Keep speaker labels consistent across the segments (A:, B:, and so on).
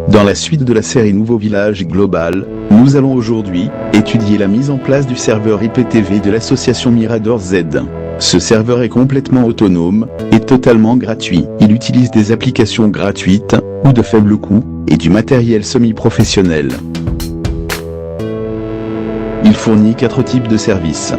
A: Dans la suite de la série Nouveau Village Global, nous allons aujourd'hui étudier la mise en place du serveur IPTV de l'association Mirador Z. Ce serveur est complètement autonome et totalement gratuit. Il utilise des applications gratuites ou de faible coût et du matériel semi-professionnel. Il fournit 4 types de services.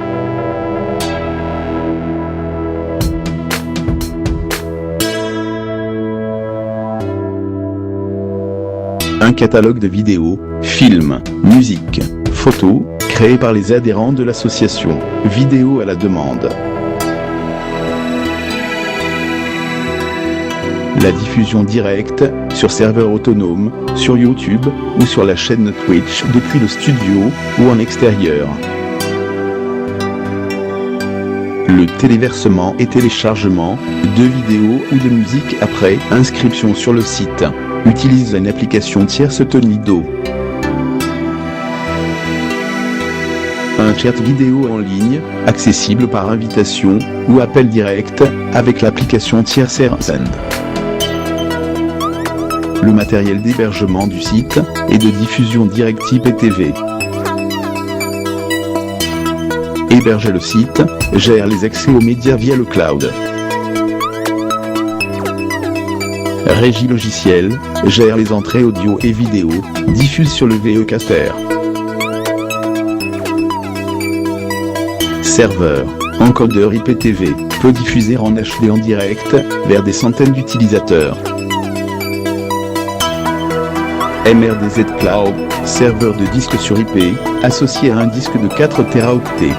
A: Un catalogue de vidéos, films, musique, photos, créés par les adhérents de l'association, vidéos à la demande. La diffusion directe, sur serveur autonome, sur YouTube, ou sur la chaîne Twitch depuis le studio, ou en extérieur. Le téléversement et téléchargement de vidéos ou de musique après inscription sur le site. Utilise une application tierce Tonido. Un chat vidéo en ligne, accessible par invitation ou appel direct, avec l'application tierce AirSend. Le matériel d'hébergement du site et de diffusion directe IPTV. Héberger le site, gère les accès aux médias via le cloud. Régie logicielle, gère les entrées audio et vidéo, diffuse sur le VEcaster. Serveur, encodeur IPTV, peut diffuser en HD en direct, vers des centaines d'utilisateurs. MRDZ Cloud, serveur de disque sur IP, associé à un disque de 4 Teraoctets.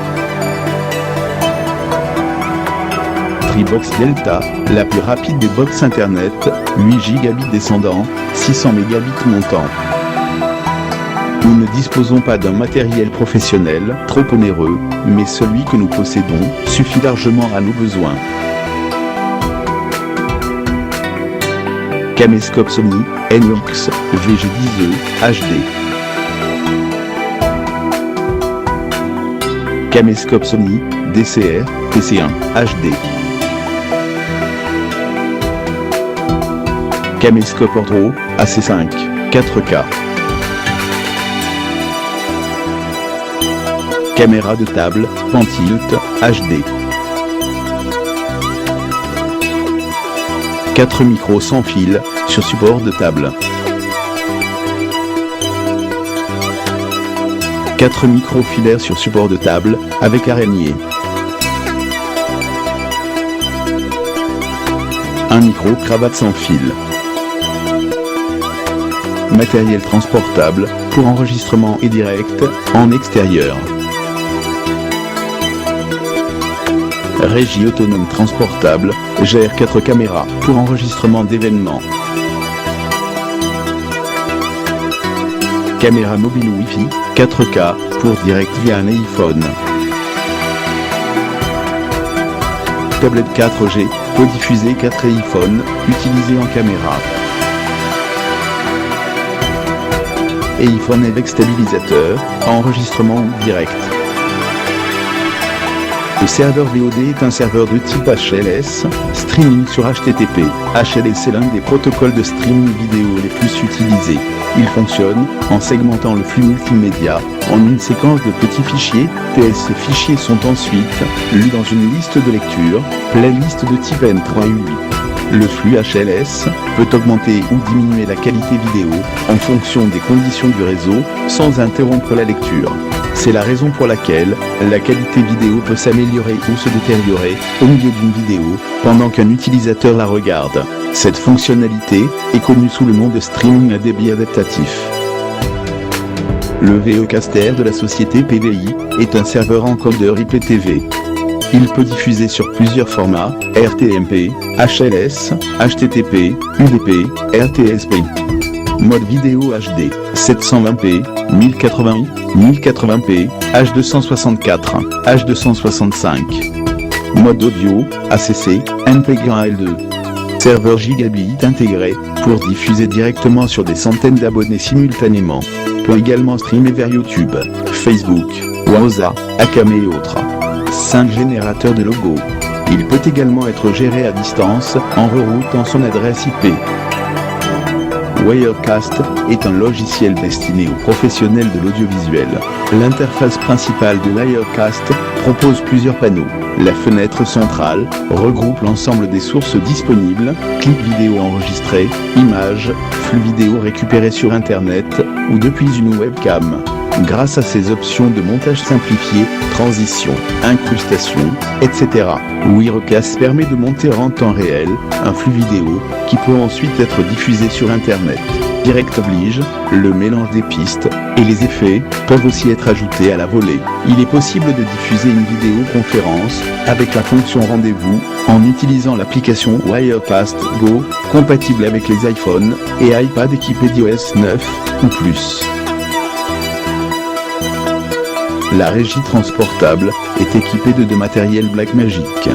A: Tribox Delta, la plus rapide des box internet, 8 gigabits descendant, 600 mégabits montant. Nous ne disposons pas d'un matériel professionnel trop onéreux, mais celui que nous possédons suffit largement à nos besoins. Caméscope Sony, NOx, VG10E, HD. Caméscope Sony, DCR, TC1, HD. Caméscope Ortho, AC5, 4K. Caméra de table, Pantilt, HD. 4 micros sans fil, sur support de table. 4 micros filaires sur support de table, avec araignée. Un micro cravate sans fil. Matériel transportable, pour enregistrement et direct, en extérieur. Régie autonome transportable, gère 4 caméras, pour enregistrement d'événements. Caméra mobile Wi-Fi, 4K, pour direct via un iPhone. Tablette 4G, peut diffuser 4 iPhones, utilisés en caméra. iPhone avec stabilisateur, enregistrement direct. Le serveur VOD est un serveur de type HLS, streaming sur HTTP. HLS est l'un des protocoles de streaming vidéo les plus utilisés. Il fonctionne en segmentant le flux multimédia en une séquence de petits fichiers. Ces fichiers sont ensuite lus dans une liste de lecture, playlist de type M3U8. Le flux HLS peut augmenter ou diminuer la qualité vidéo en fonction des conditions du réseau, sans interrompre la lecture. C'est la raison pour laquelle la qualité vidéo peut s'améliorer ou se détériorer au milieu d'une vidéo pendant qu'un utilisateur la regarde. Cette fonctionnalité est connue sous le nom de streaming à débit adaptatif. Le VEcaster de la société PVI est un serveur encodeur IPTV. Il peut diffuser sur plusieurs formats, RTMP, HLS, HTTP, UDP, RTSP. Mode vidéo HD, 720p, 1080i, 1080p, H264, H265. Mode audio, ACC, MP1L2. Serveur gigabit intégré, pour diffuser directement sur des centaines d'abonnés simultanément. Peut également streamer vers YouTube, Facebook, Wowza, Akame et autres. 5 générateurs de logos. Il peut également être géré à distance, en reroutant son adresse IP. Wirecast est un logiciel destiné aux professionnels de l'audiovisuel. L'interface principale de Wirecast propose plusieurs panneaux. La fenêtre centrale regroupe l'ensemble des sources disponibles, clips vidéo enregistrés, images, flux vidéo récupérés sur Internet ou depuis une webcam. Grâce à ses options de montage simplifié, transition, incrustation, etc. Wirecast permet de monter en temps réel un flux vidéo qui peut ensuite être diffusé sur Internet. Direct oblige, le mélange des pistes et les effets peuvent aussi être ajoutés à la volée. Il est possible de diffuser une vidéoconférence avec la fonction rendez-vous en utilisant l'application Wirecast Go, compatible avec les iPhones et iPad équipés d'iOS 9 ou plus. La régie transportable est équipée de deux matériels Blackmagic.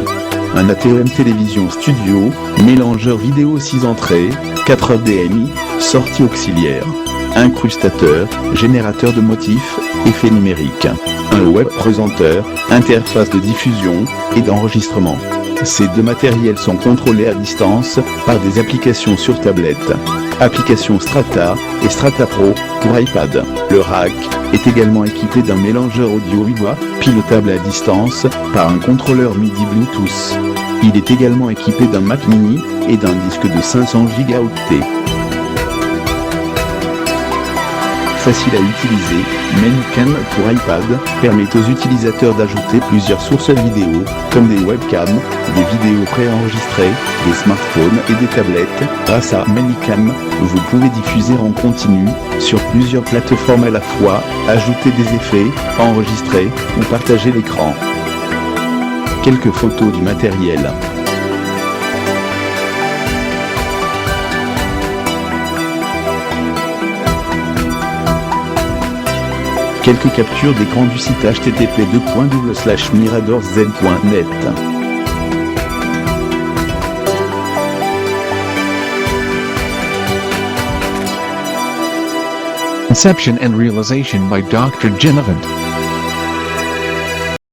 A: Un ATEM Télévision Studio, mélangeur vidéo 6 entrées, 4 HDMI, sortie auxiliaire, incrustateur, générateur de motifs, effets numériques, un web présenteur, interface de diffusion et d'enregistrement. Ces deux matériels sont contrôlés à distance par des applications sur tablette. Application Strata et Strata Pro pour iPad. Le rack est également équipé d'un mélangeur audio-voix pilotable à distance par un contrôleur MIDI Bluetooth. Il est également équipé d'un Mac Mini et d'un disque de 500 Go. Facile à utiliser, ManyCam pour iPad permet aux utilisateurs d'ajouter plusieurs sources vidéo, comme des webcams, des vidéos préenregistrées, des smartphones et des tablettes. Grâce à ManyCam, vous pouvez diffuser en continu sur plusieurs plateformes à la fois, ajouter des effets, enregistrer ou partager l'écran. Quelques photos du matériel. Quelques captures d'écran du site http://miradorzn.net.
B: Conception and realization by Dr. Genevant.